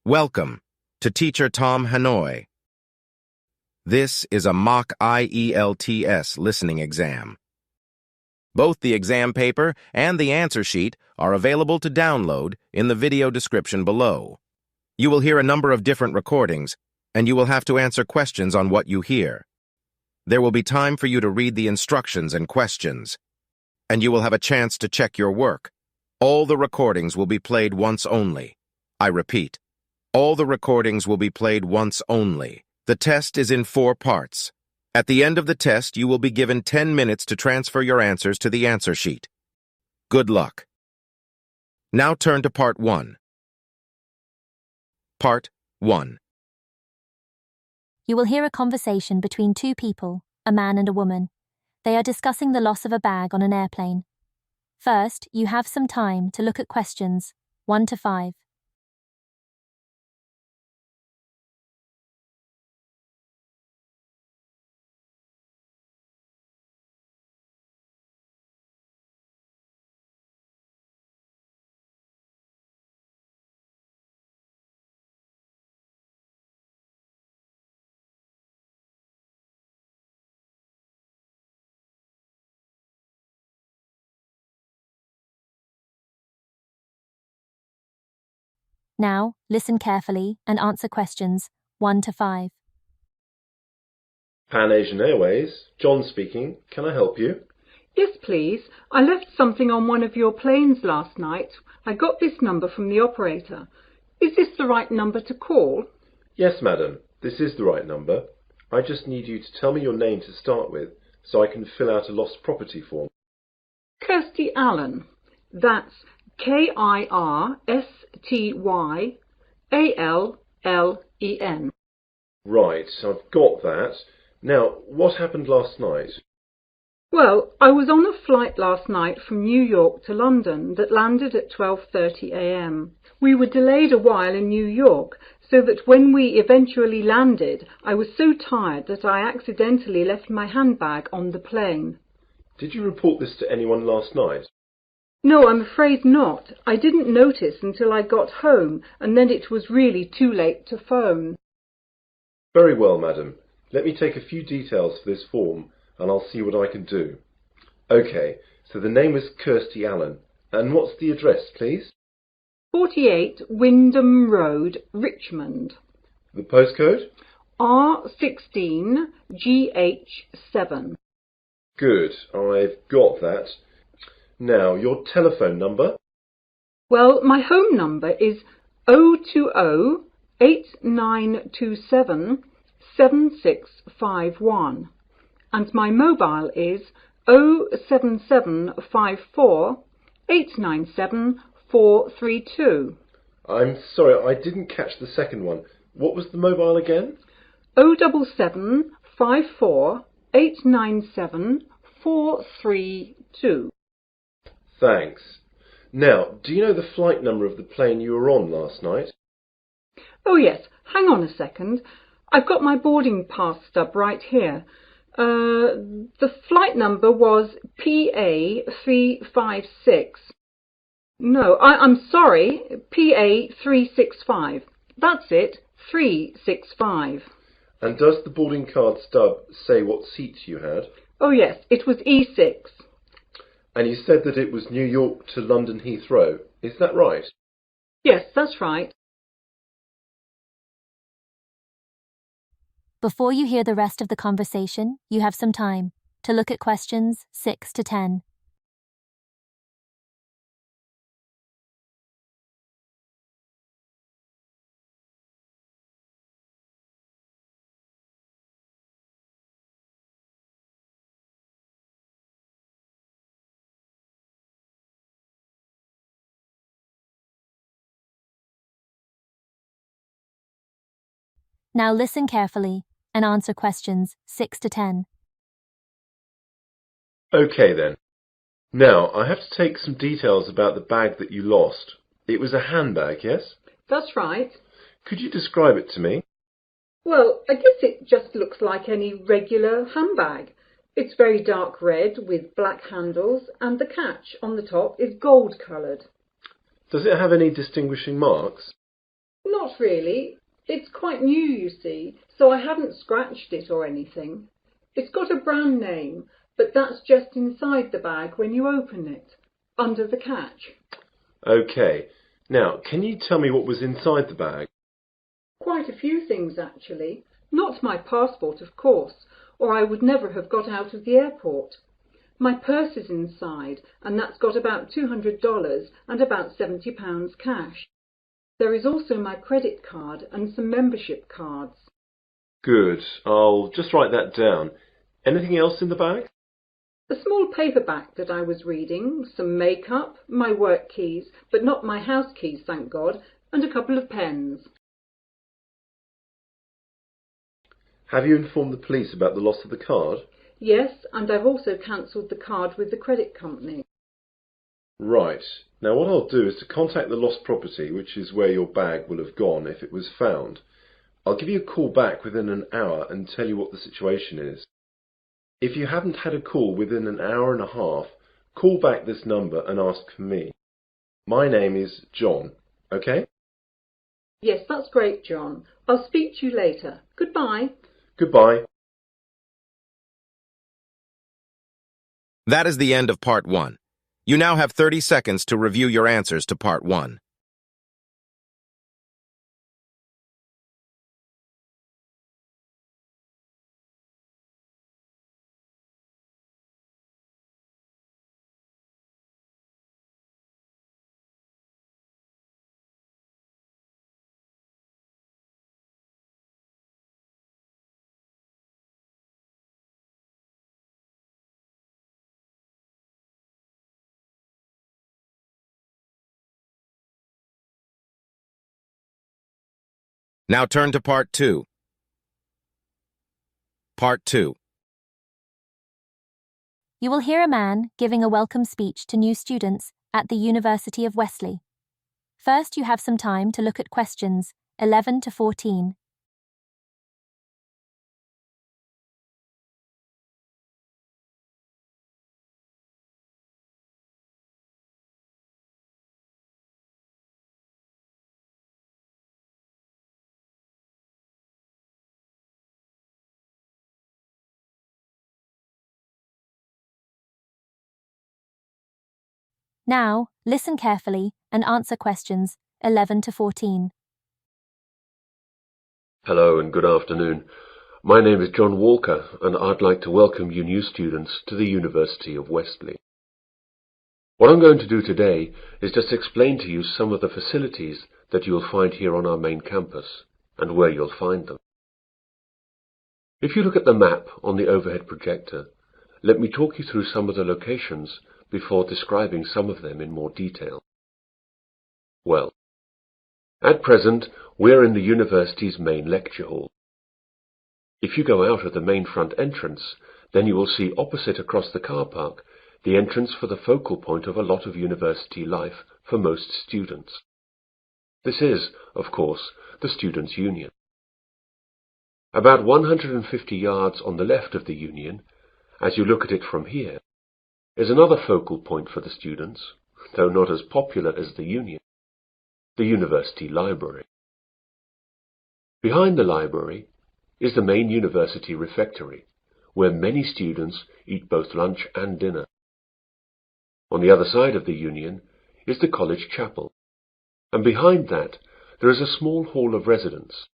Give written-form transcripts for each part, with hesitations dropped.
Welcome to Teacher Tom Hanoi. This is a mock IELTS listening exam. Both the exam paper and the answer sheet are available to download in the video description below. You will hear a number of different recordings, and you will have to answer questions on what you hear. There will be time for you to read the instructions and questions, and you will have a chance to check your work. All the recordings will be played once only. I repeat, all the recordings will be played once only. The test is in 4 parts. At the end of the test, you will be given 10 minutes to transfer your answers to the answer sheet. Good luck. Now turn to Part 1. Part 1. You will hear a conversation between 2 people, a man and a woman. They are discussing the loss of a bag on an airplane. First, you have some time to look at questions 1 to 5. Now, listen carefully and answer questions 1 to 5. Pan Asian Airways, John speaking. Can I help you? Yes, please. I left something on one of your planes last night. I got this number from the operator. Is this the right number to call? Yes, madam. This is the right number. I just need you to tell me your name to start with, so I can fill out a lost property form. Kirsty Allen. That's Kirstyanlen. Right, I've got that. Now, what happened last night? Well, I was on a flight last night from New York to London that landed at 12:30 a.m. We were delayed a while in New York, so that when we eventually landed, I was so tired that I accidentally left my handbag on the plane. Did you report this to anyone last night? No, I'm afraid not. I didn't notice until I got home, and then it was really too late to phone. Very well, madam. Let me take a few details for this form, and I'll see what I can do. OK, so the name is Kirsty Allen. And what's the address, please? 48 Wyndham Road, Richmond. The postcode? R16GH7. Good, I've got that. Now, your telephone number? Well, my home number is 020-8927-7651. And my mobile is 07754-897-432. I'm sorry, I didn't catch the second one. What was the mobile again? 07754-897-432. Thanks. Now, do you know the flight number of the plane you were on last night? Oh yes, hang on a second. I've got my boarding pass stub right here. The flight number was PA356. No, I'm sorry, PA365. That's it, 365. And does the boarding card stub say what seats you had? Oh yes, it was E6. And you said that it was New York to London Heathrow. Is that right? Yes, that's right. Before you hear the rest of the conversation, you have some time to look at questions 6 to 10. Now listen carefully and answer questions 6 to 10. OK then. Now, I have to take some details about the bag that you lost. It was a handbag, yes? That's right. Could you describe it to me? Well, I guess it just looks like any regular handbag. It's very dark red with black handles, and the catch on the top is gold-coloured. Does it have any distinguishing marks? Not really. It's quite new, you see, so I haven't scratched it or anything. It's got a brand name, but that's just inside the bag when you open it, under the catch. OK. Now, can you tell me what was inside the bag? Quite a few things, actually. Not my passport, of course, or I would never have got out of the airport. My purse is inside, and that's got about $200 and about £70 cash. There is also my credit card and some membership cards. Good. I'll just write that down. Anything else in the bag? A small paperback that I was reading, some makeup, my work keys, but not my house keys, thank God, and a couple of pens. Have you informed the police about the loss of the card? Yes, and I've also cancelled the card with the credit company. Right. Now what I'll do is to contact the lost property, which is where your bag will have gone if it was found. I'll give you a call back within an hour and tell you what the situation is. If you haven't had a call within an hour and a half, call back this number and ask for me. My name is John, OK? Yes, that's great, John. I'll speak to you later. Goodbye. Goodbye. That is the end of Part 1. You now have 30 seconds to review your answers to Part 1. Now turn to Part 2. Part 2. You will hear a man giving a welcome speech to new students at the University of Wesley. First, you have some time to look at questions 11 to 14. Now, listen carefully and answer questions 11 to 14. Hello and good afternoon. My name is John Walker and I'd like to welcome you new students to the University of Wesley. What I'm going to do today is just explain to you some of the facilities that you'll find here on our main campus and where you'll find them. If you look at the map on the overhead projector, let me talk you through some of the locations before describing some of them in more detail. Well, at present, we're in the university's main lecture hall. If you go out of the main front entrance, then you will see opposite across the car park the entrance for the focal point of a lot of university life for most students. This is, of course, the Students' Union. About 150 yards on the left of the Union, as you look at it from here, is another focal point for the students, though not as popular as the Union, the University Library. Behind the library is the main university refectory, where many students eat both lunch and dinner. On the other side of the Union is the college chapel, and behind that there is a small hall of residence.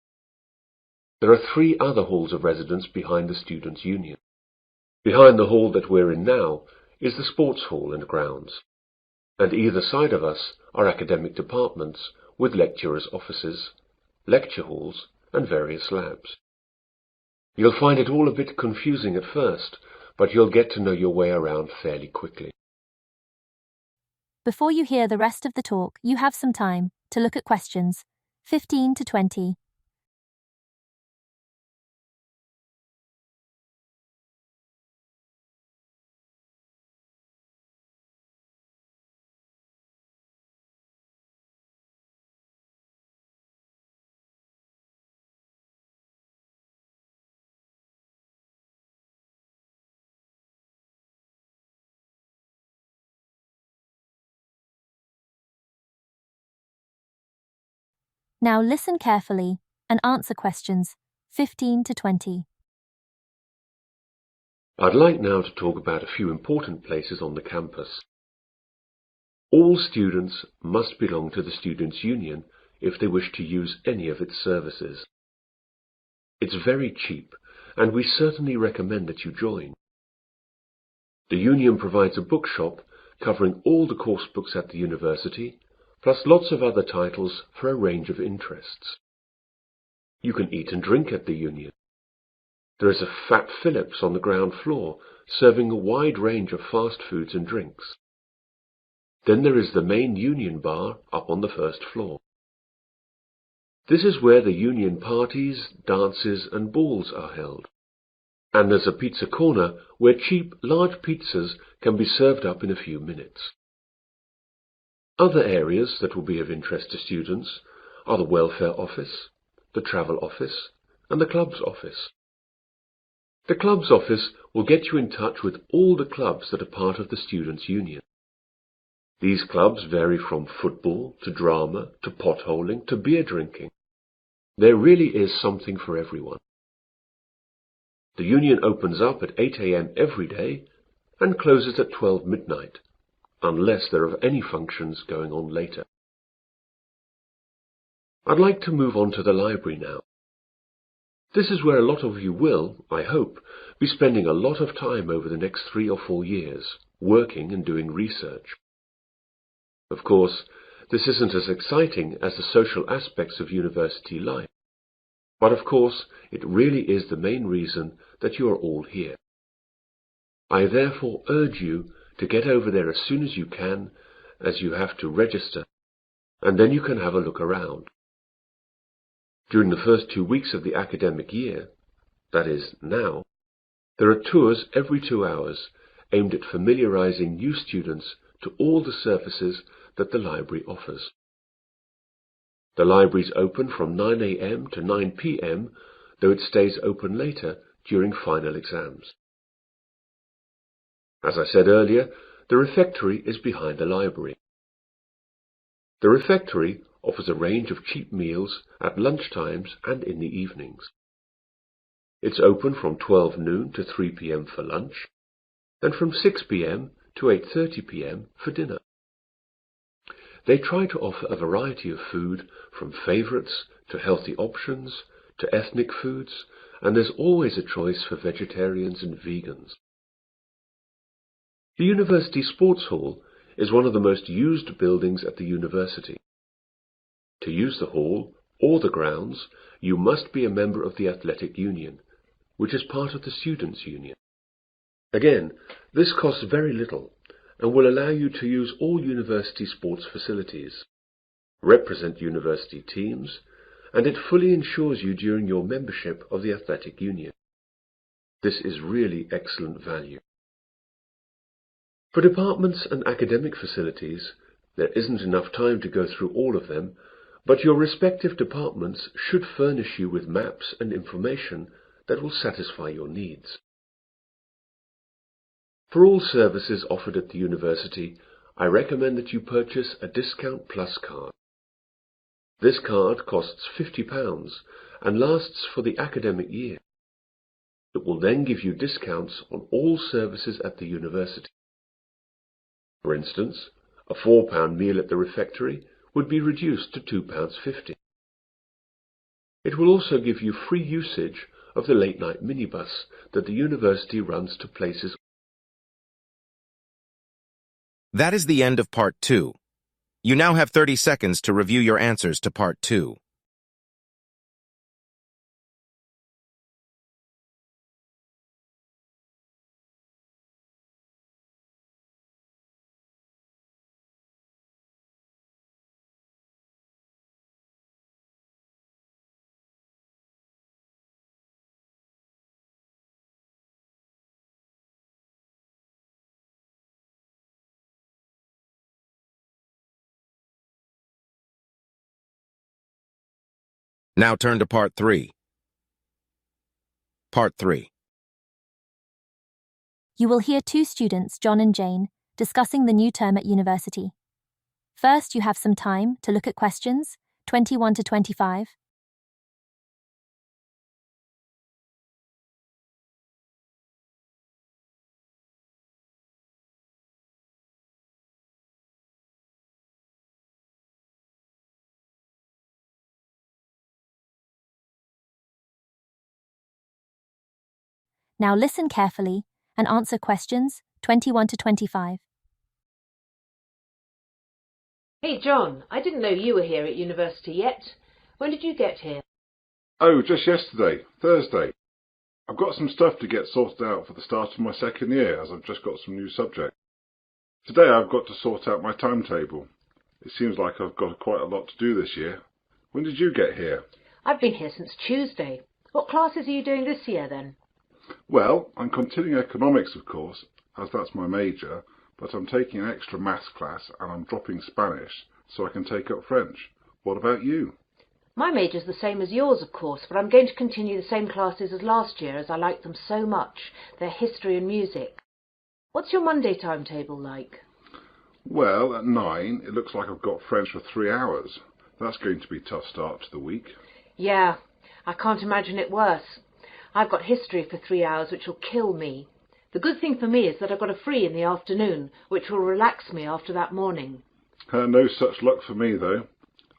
There are 3 other halls of residence behind the Students' Union. Behind the hall that we're in now is the sports hall and grounds, and either side of us are academic departments with lecturers' offices, lecture halls, and various labs. You'll find it all a bit confusing at first, but you'll get to know your way around fairly quickly. Before you hear the rest of the talk, you have some time to look at questions 15 to 20. Now listen carefully and answer questions 15 to 20. I'd like now to talk about a few important places on the campus. All students must belong to the Students' Union if they wish to use any of its services. It's very cheap, and we certainly recommend that you join. The Union provides a bookshop covering all the course books at the university, plus lots of other titles for a range of interests. You can eat and drink at the Union. There is a Fat Phillips on the ground floor, serving a wide range of fast foods and drinks. Then there is the main Union bar up on the first floor. This is where the Union parties, dances and balls are held. And there's a pizza corner where cheap, large pizzas can be served up in a few minutes. Other areas that will be of interest to students are the welfare office, the travel office, and the clubs office. The clubs office will get you in touch with all the clubs that are part of the Students' Union. These clubs vary from football to drama to potholing to beer drinking. There really is something for everyone. The Union opens up at 8 a.m. every day and closes at 12 midnight, unless there are any functions going on later. I'd like to move on to the library now. This is where a lot of you will, I hope, be spending a lot of time over the next 3 or 4 years, working and doing research. Of course, this isn't as exciting as the social aspects of university life, but of course, it really is the main reason that you are all here. I therefore urge you to get over there as soon as you can, as you have to register, and then you can have a look around. During the first 2 weeks of the academic year, that is, now, there are tours every 2 hours aimed at familiarizing new students to all the services that the library offers. The library is open from 9 a.m. to 9 p.m., though it stays open later during final exams. As I said earlier, the refectory is behind the library. The refectory offers a range of cheap meals at lunch times and in the evenings. It's open from 12 noon to 3 p.m. for lunch, and from 6 p.m. to 8:30 p.m. for dinner. They try to offer a variety of food, from favourites to healthy options to ethnic foods, and there's always a choice for vegetarians and vegans. The University Sports Hall is one of the most used buildings at the university. To use the hall or the grounds, you must be a member of the Athletic Union, which is part of the Students' Union. Again, this costs very little and will allow you to use all university sports facilities, represent university teams, and it fully insures you during your membership of the Athletic Union. This is really excellent value. For departments and academic facilities, there isn't enough time to go through all of them, but your respective departments should furnish you with maps and information that will satisfy your needs. For all services offered at the university, I recommend that you purchase a Discount Plus card. This card costs £50 and lasts for the academic year. It will then give you discounts on all services at the university. For instance, a £4 meal at the refectory would be reduced to £2.50. It will also give you free usage of the late-night minibus that the university runs to places. That is the end of Part 2. You now have 30 seconds to review your answers to Part 2. Now turn to Part 3. Part 3. You will hear 2 students, John and Jane, discussing the new term at university. First, you have some time to look at questions, 21 to 25. Now listen carefully and answer questions 21 to 25. Hey John, I didn't know you were here at university yet. When did you get here? Oh, just yesterday, Thursday. I've got some stuff to get sorted out for the start of my second year, as I've just got some new subjects. Today I've got to sort out my timetable. It seems like I've got quite a lot to do this year. When did you get here? I've been here since Tuesday. What classes are you doing this year then? Well, I'm continuing economics, of course, as that's my major, but I'm taking an extra maths class and I'm dropping Spanish so I can take up French. What about you? My major's the same as yours, of course, but I'm going to continue the same classes as last year as I like them so much. They're history and music. What's your Monday timetable like? Well, at 9, it looks like I've got French for 3 hours. That's going to be a tough start to the week. Yeah, I can't imagine it worse. I've got history for 3 hours, which will kill me. The good thing for me is that I've got a free in the afternoon, which will relax me after that morning. No such luck for me, though.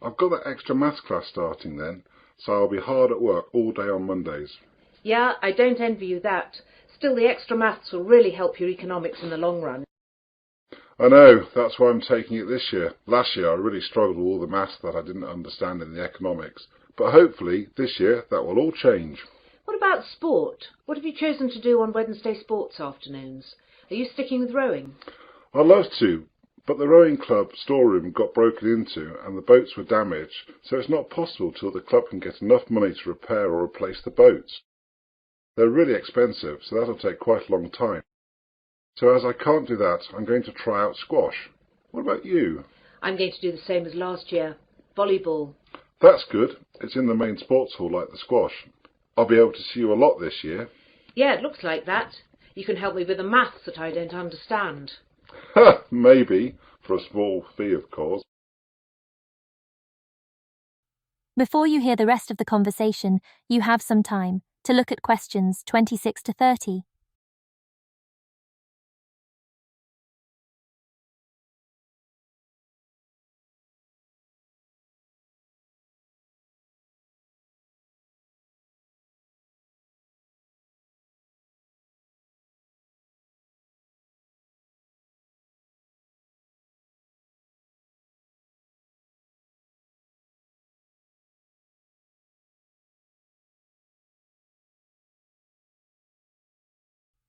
I've got that extra maths class starting then, so I'll be hard at work all day on Mondays. Yeah, I don't envy you that. Still, the extra maths will really help your economics in the long run. I know, that's why I'm taking it this year. Last year I really struggled with all the maths that I didn't understand in the economics, but hopefully this year that will all change. What about sport? What have you chosen to do on Wednesday sports afternoons? Are you sticking with rowing? I'd love to, but the rowing club storeroom got broken into and the boats were damaged, so it's not possible till the club can get enough money to repair or replace the boats. They're really expensive, so that'll take quite a long time. So as I can't do that, I'm going to try out squash. What about you? I'm going to do the same as last year. Volleyball. That's good. It's in the main sports hall like the squash. I'll be able to see you a lot this year. Yeah, it looks like that. You can help me with the maths that I don't understand. Maybe, for a small fee, of course. Before you hear the rest of the conversation, you have some time to look at questions 26 to 30.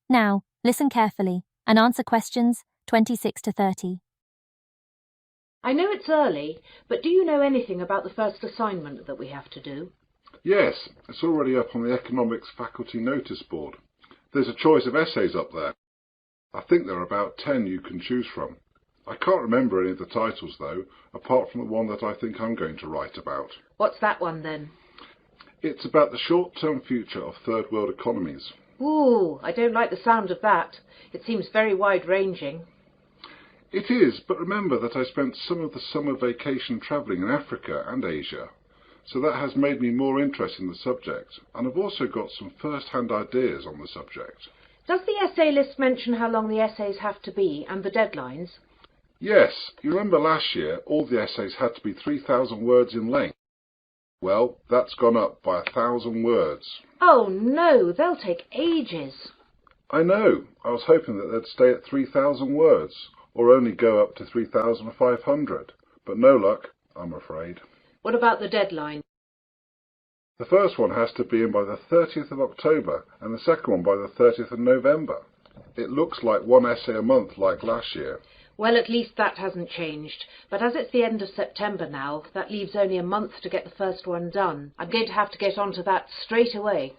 Now, listen carefully and answer questions 26 to 30. I know it's early, but do you know anything about the first assignment that we have to do? Yes, it's already up on the economics faculty notice board. There's a choice of essays up there. I think there are about 10 you can choose from. I can't remember any of the titles though, apart from the one that I think I'm going to write about. What's that one then? It's about the short-term future of third world economies. Ooh, I don't like the sound of that. It seems very wide-ranging. It is, but remember that I spent some of the summer vacation travelling in Africa and Asia, so that has made me more interested in the subject, and I've also got some first-hand ideas on the subject. Does the essay list mention how long the essays have to be and the deadlines? Yes, you remember last year all the essays had to be 3,000 words in length. Well, that's gone up by 1,000 words. Oh no, they'll take ages. I know. I was hoping that they'd stay at 3,000 words, or only go up to 3,500. But no luck, I'm afraid. What about the deadline? The first one has to be in by the 30th of October, and the second one by the 30th of November. It looks like one essay a month like last year. Well, at least that hasn't changed. But as it's the end of September now, that leaves only a month to get the first one done. I'm going to have to get onto that straight away.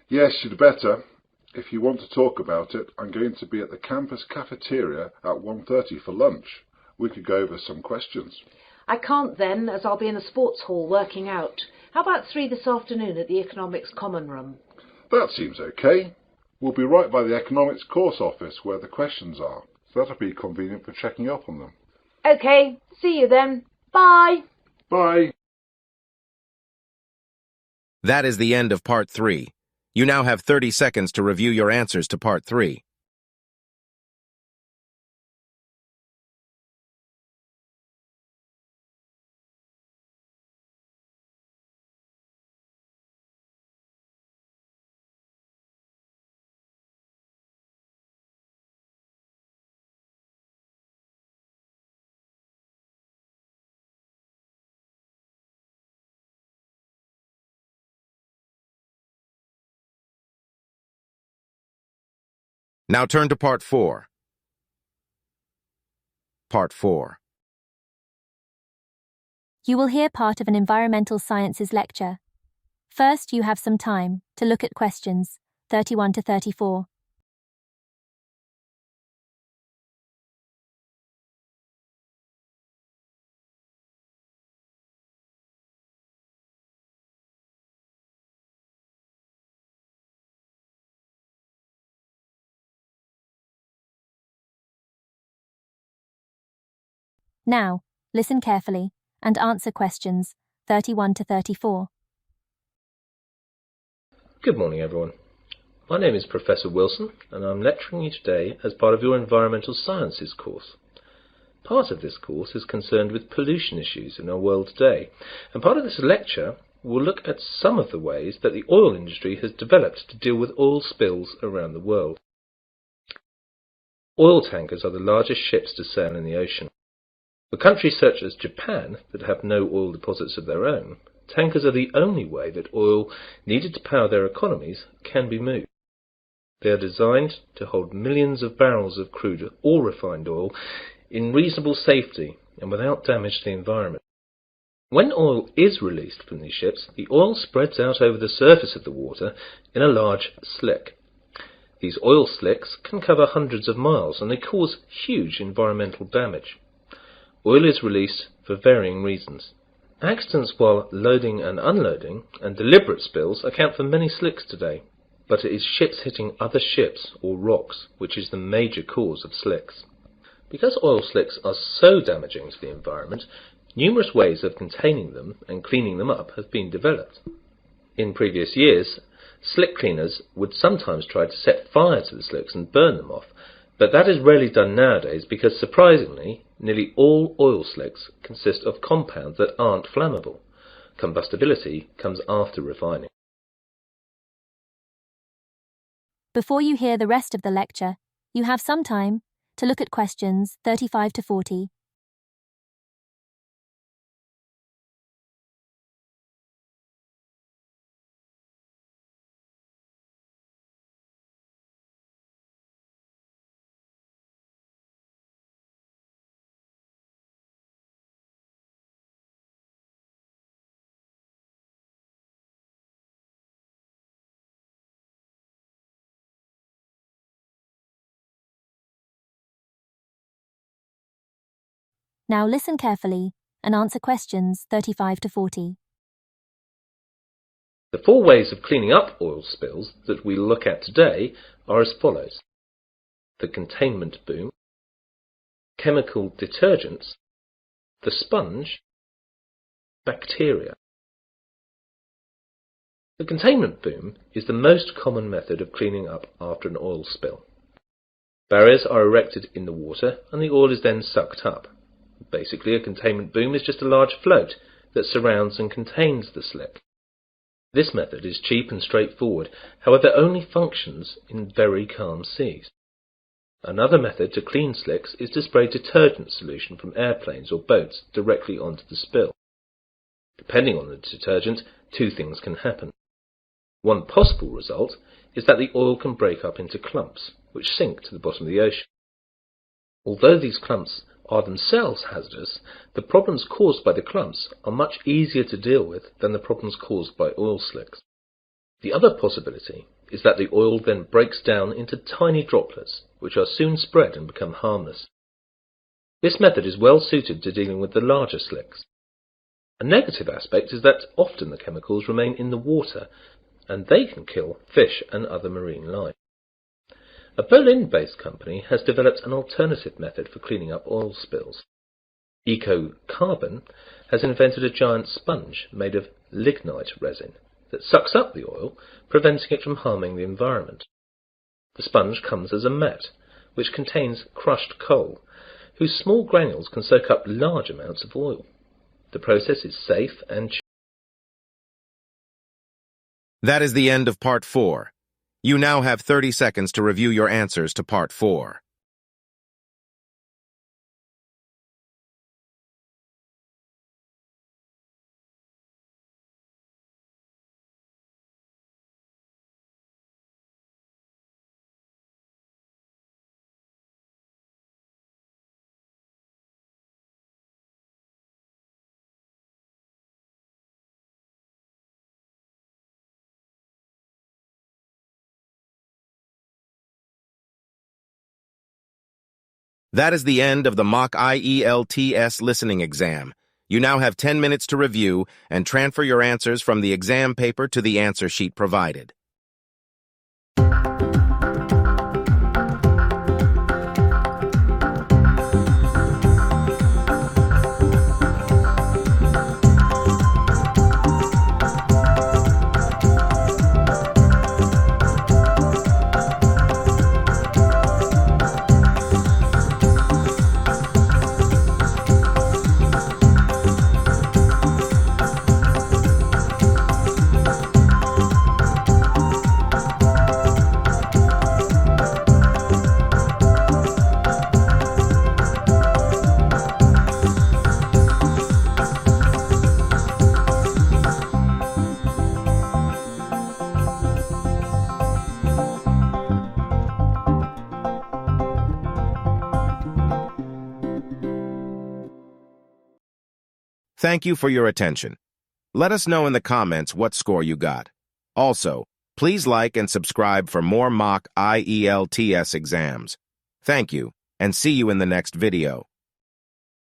Yes, you'd better. If you want to talk about it, I'm going to be at the campus cafeteria at 1:30 for lunch. We could go over some questions. I can't then, as I'll be in the sports hall working out. How about 3 this afternoon at the Economics Common Room? That seems okay. We'll be right by the economics course office where the questions are, so that'll be convenient for checking up on them. OK, see you then. Bye. Bye. That is the end of Part 3. You now have 30 seconds to review your answers to Part 3. Now turn to Part 4. Part 4. You will hear part of an environmental sciences lecture. First, you have some time to look at questions 31 to 34. Now, listen carefully and answer questions 31 to 34. Good morning, everyone. My name is Professor Wilson, and I'm lecturing you today as part of your Environmental Sciences course. Part of this course is concerned with pollution issues in our world today, and part of this lecture will look at some of the ways that the oil industry has developed to deal with oil spills around the world. Oil tankers are the largest ships to sail in the ocean. For countries such as Japan that have no oil deposits of their own, tankers are the only way that oil needed to power their economies can be moved. They are designed to hold millions of barrels of crude or refined oil in reasonable safety and without damage to the environment. When oil is released from these ships, the oil spreads out over the surface of the water in a large slick. These oil slicks can cover hundreds of miles and they cause huge environmental damage. Oil is released for varying reasons. Accidents while loading and unloading and deliberate spills account for many slicks today, but it is ships hitting other ships or rocks which is the major cause of slicks. Because oil slicks are so damaging to the environment, numerous ways of containing them and cleaning them up have been developed. In previous years, slick cleaners would sometimes try to set fire to the slicks and burn them off, but that is rarely done nowadays because, surprisingly, nearly all oil slicks consist of compounds that aren't flammable. Combustibility comes after refining. Before you hear the rest of the lecture, you have some time to look at questions 35 to 40. Now listen carefully and answer questions 35 to 40. The 4 ways of cleaning up oil spills that we'll look at today are as follows: the containment boom, chemical detergents, the sponge, bacteria. The containment boom is the most common method of cleaning up after an oil spill. Barriers are erected in the water and the oil is then sucked up. Basically, a containment boom is just a large float that surrounds and contains the slick. This method is cheap and straightforward, however only functions in very calm seas. Another method to clean slicks is to spray detergent solution from airplanes or boats directly onto the spill. Depending on the detergent, 2 things can happen. One possible result is that the oil can break up into clumps, which sink to the bottom of the ocean. Although these clumps are themselves hazardous, the problems caused by the clumps are much easier to deal with than the problems caused by oil slicks. The other possibility is that the oil then breaks down into tiny droplets, which are soon spread and become harmless. This method is well suited to dealing with the larger slicks. A negative aspect is that often the chemicals remain in the water, and they can kill fish and other marine life. A Berlin-based company has developed an alternative method for cleaning up oil spills. EcoCarbon has invented a giant sponge made of lignite resin, that sucks up the oil, preventing it from harming the environment. The sponge comes as a mat, which contains crushed coal, whose small granules can soak up large amounts of oil. The process is safe and cheap. That is the end of Part 4. You now have 30 seconds to review your answers to Part 4. That is the end of the mock IELTS listening exam. You now have 10 minutes to review and transfer your answers from the exam paper to the answer sheet provided. Thank you for your attention. Let us know in the comments what score you got. Also, please like and subscribe for more mock IELTS exams. Thank you, and see you in the next video.